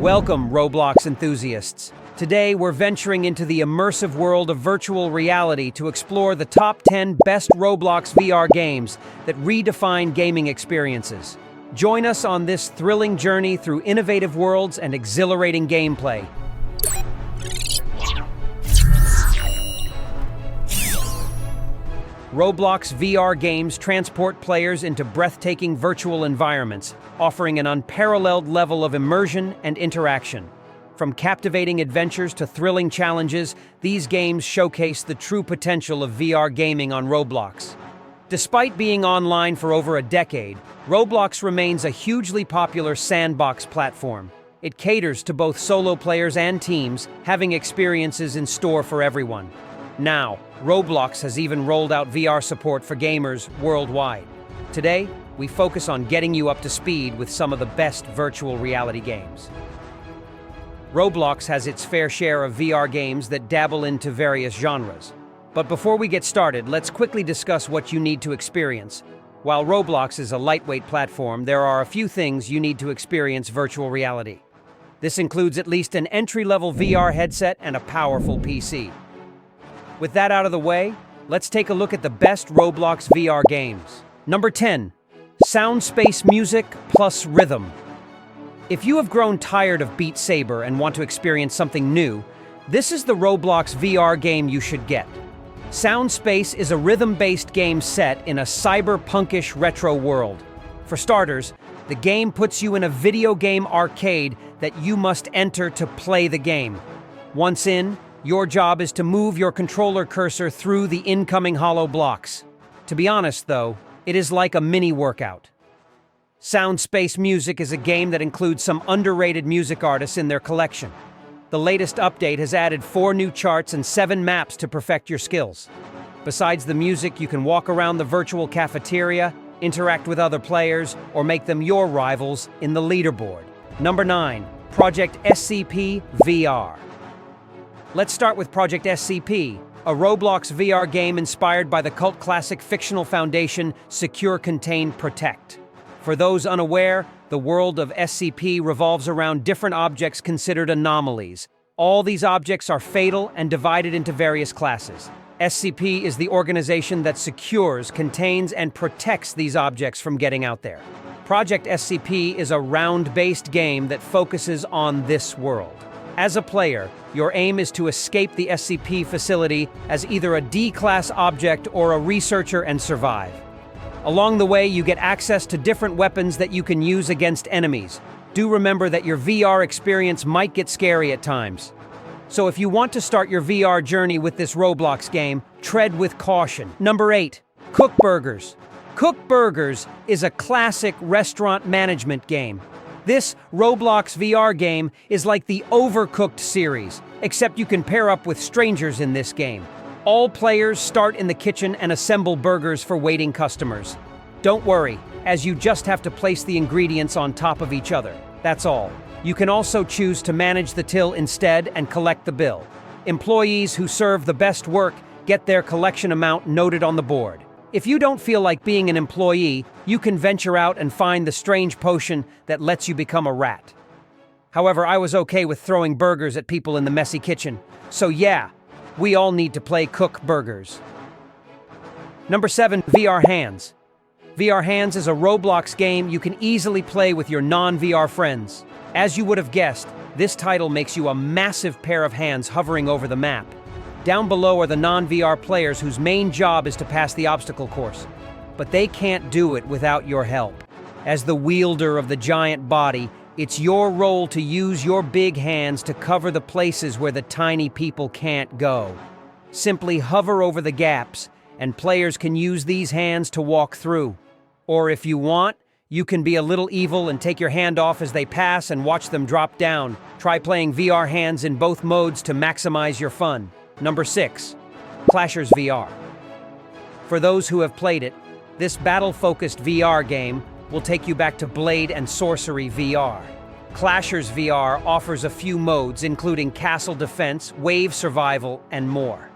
Welcome, Roblox enthusiasts. Today, we're venturing into the immersive world of virtual reality to explore the top 10 best Roblox VR games that redefine gaming experiences. Join us on this thrilling journey through innovative worlds and exhilarating gameplay. Roblox VR games transport players into breathtaking virtual environments, offering an unparalleled level of immersion and interaction. From captivating adventures to thrilling challenges, these games showcase the true potential of VR gaming on Roblox. Despite being online for over a decade, Roblox remains a hugely popular sandbox platform. It caters to both solo players and teams, having experiences in store for everyone. Now, Roblox has even rolled out VR support for gamers worldwide. Today, we focus on getting you up to speed with some of the best virtual reality games. Roblox has its fair share of VR games that dabble into various genres. But before we get started, let's quickly discuss what you need to experience. While Roblox is a lightweight platform, there are a few things you need to experience virtual reality. This includes at least an entry-level VR headset and a powerful PC. With that out of the way, let's take a look at the best Roblox VR games. Number 10. Soundspace Music plus Rhythm. If you have grown tired of Beat Saber and want to experience something new, this is the Roblox VR game you should get. Soundspace is a rhythm-based game set in a cyberpunkish retro world. For starters, the game puts you in a video game arcade that you must enter to play the game. Once in, your job is to move your controller cursor through the incoming hollow blocks. To be honest, though, it is like a mini workout. Soundspace Music is a game that includes some underrated music artists in their collection. The latest update has added 4 new charts and 7 maps to perfect your skills. Besides the music, you can walk around the virtual cafeteria, interact with other players, or make them your rivals in the leaderboard. Number 9. Project SCP VR. Let's start with Project SCP, a Roblox VR game inspired by the cult classic fictional foundation Secure, Contain, Protect. For those unaware, the world of SCP revolves around different objects considered anomalies. All these objects are fatal and divided into various classes. SCP is the organization that secures, contains, and protects these objects from getting out there. Project SCP is a round-based game that focuses on this world. As a player, your aim is to escape the SCP facility as either a D-class object or a researcher and survive. Along the way, you get access to different weapons that you can use against enemies. Do remember that your VR experience might get scary at times. So if you want to start your VR journey with this Roblox game, tread with caution. Number 8. Cook Burgers. Cook Burgers is a classic restaurant management game. This Roblox VR game is like the Overcooked series, except you can pair up with strangers in this game. All players start in the kitchen and assemble burgers for waiting customers. Don't worry, as you just have to place the ingredients on top of each other. That's all. You can also choose to manage the till instead and collect the bill. Employees who serve the best work get their collection amount noted on the board. If you don't feel like being an employee, you can venture out and find the strange potion that lets you become a rat. However, I was okay with throwing burgers at people in the messy kitchen. So yeah, we all need to play Cook Burgers. Number 7. VR Hands. VR Hands is a Roblox game you can easily play with your non-VR friends. As you would have guessed, this title makes you a massive pair of hands hovering over the map. Down below are the non-VR players whose main job is to pass the obstacle course. But they can't do it without your help. As the wielder of the giant body, it's your role to use your big hands to cover the places where the tiny people can't go. Simply hover over the gaps, and players can use these hands to walk through. Or if you want, you can be a little evil and take your hand off as they pass and watch them drop down. Try playing VR Hands in both modes to maximize your fun. Number 6. Clashers VR. For those who have played it, this battle-focused VR game will take you back to Blade and Sorcery VR. Clashers VR offers a few modes including Castle Defense, Wave Survival, and more.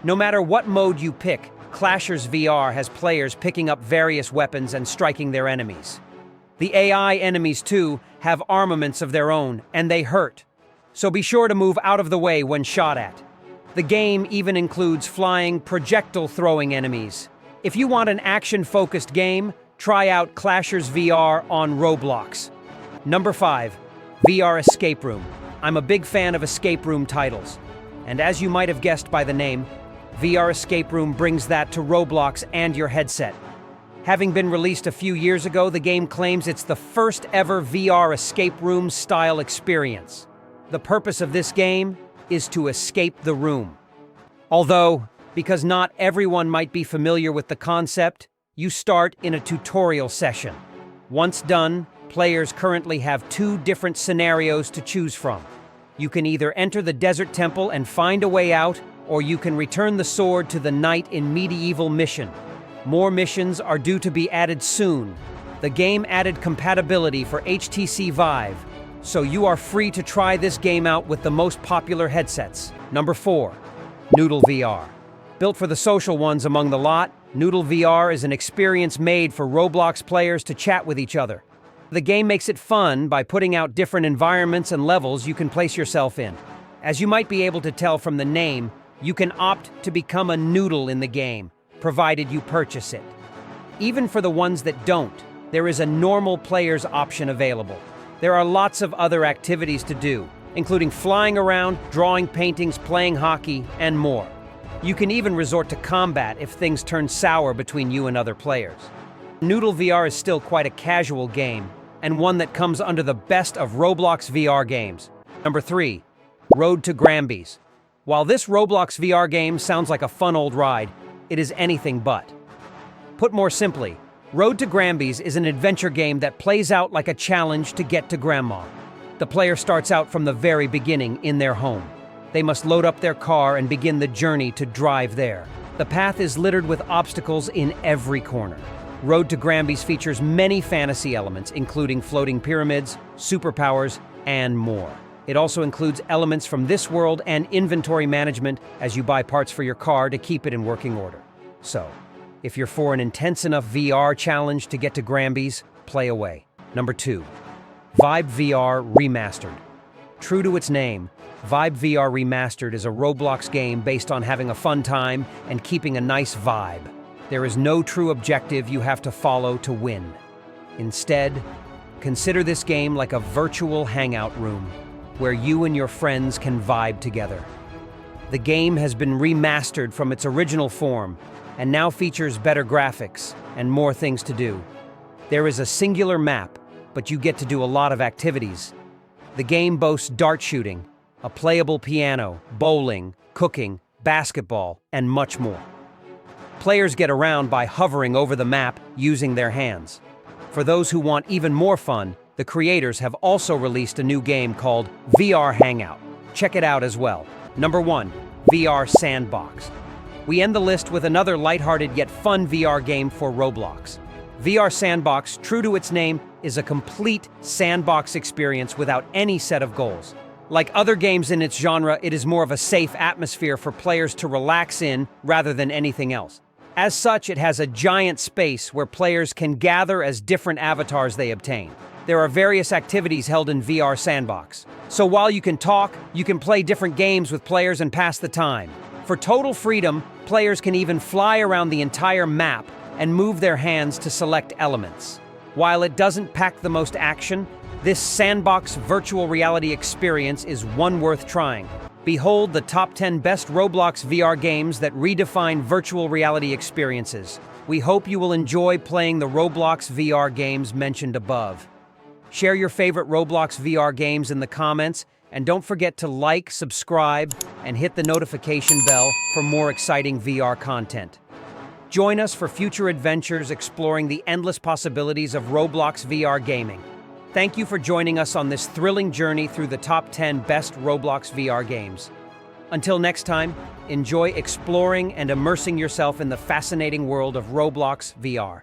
No matter what mode you pick, Clashers VR has players picking up various weapons and striking their enemies. The AI enemies, too, have armaments of their own, and they hurt. So be sure to move out of the way when shot at. The game even includes flying, projectile-throwing enemies. If you want an action-focused game, try out Clashers VR on Roblox. Number 5. VR Escape Room. I'm a big fan of escape room titles. And as you might have guessed by the name, VR Escape Room brings that to Roblox and your headset. Having been released a few years ago, the game claims it's the first ever VR escape room style experience. The purpose of this game is to escape the room. Although, because not everyone might be familiar with the concept, you start in a tutorial session. Once done, players currently have 2 different scenarios to choose from. You can either enter the desert temple and find a way out, or you can return the sword to the knight in medieval mission. More missions are due to be added soon. The game added compatibility for HTC Vive, so you are free to try this game out with the most popular headsets. Number 4. Noodle VR. Built for the social ones among the lot, Noodle VR is an experience made for Roblox players to chat with each other. The game makes it fun by putting out different environments and levels you can place yourself in. As you might be able to tell from the name, you can opt to become a noodle in the game, provided you purchase it. Even for the ones that don't, there is a normal player's option available. There are lots of other activities to do, including flying around, drawing paintings, playing hockey, and more. You can even resort to combat if things turn sour between you and other players. Noodle VR is still quite a casual game, and one that comes under the best of Roblox VR games. Number 3. Road to Gramby's. While this Roblox VR game sounds like a fun old ride, it is anything but. Put more simply, Road to Gramby's is an adventure game that plays out like a challenge to get to Grandma. The player starts out from the very beginning in their home. They must load up their car and begin the journey to drive there. The path is littered with obstacles in every corner. Road to Gramby's features many fantasy elements, including floating pyramids, superpowers, and more. It also includes elements from this world and inventory management as you buy parts for your car to keep it in working order. So, if you're for an intense enough VR challenge to get to Gramby's, play away. Number 2. Vibe VR Remastered. True to its name, Vibe VR Remastered is a Roblox game based on having a fun time and keeping a nice vibe. There is no true objective you have to follow to win. Instead, consider this game like a virtual hangout room where you and your friends can vibe together. The game has been remastered from its original form and now features better graphics and more things to do. There is a singular map, but you get to do a lot of activities. The game boasts dart shooting, a playable piano, bowling, cooking, basketball, and much more. Players get around by hovering over the map using their hands. For those who want even more fun, the creators have also released a new game called VR Hangout. Check it out as well. Number 1. VR Sandbox. We end the list with another lighthearted yet fun VR game for Roblox. VR Sandbox, true to its name, is a complete sandbox experience without any set of goals. Like other games in its genre, it is more of a safe atmosphere for players to relax in rather than anything else. As such, it has a giant space where players can gather as different avatars they obtain. There are various activities held in VR Sandbox. So while you can talk, you can play different games with players and pass the time. For total freedom, players can even fly around the entire map and move their hands to select elements. While it doesn't pack the most action, this Sandbox virtual reality experience is one worth trying. Behold the top 10 best Roblox VR games that redefine virtual reality experiences. We hope you will enjoy playing the Roblox VR games mentioned above. Share your favorite Roblox VR games in the comments, and don't forget to like, subscribe, and hit the notification bell for more exciting VR content. Join us for future adventures exploring the endless possibilities of Roblox VR gaming. Thank you for joining us on this thrilling journey through the top 10 best Roblox VR games. Until next time, enjoy exploring and immersing yourself in the fascinating world of Roblox VR.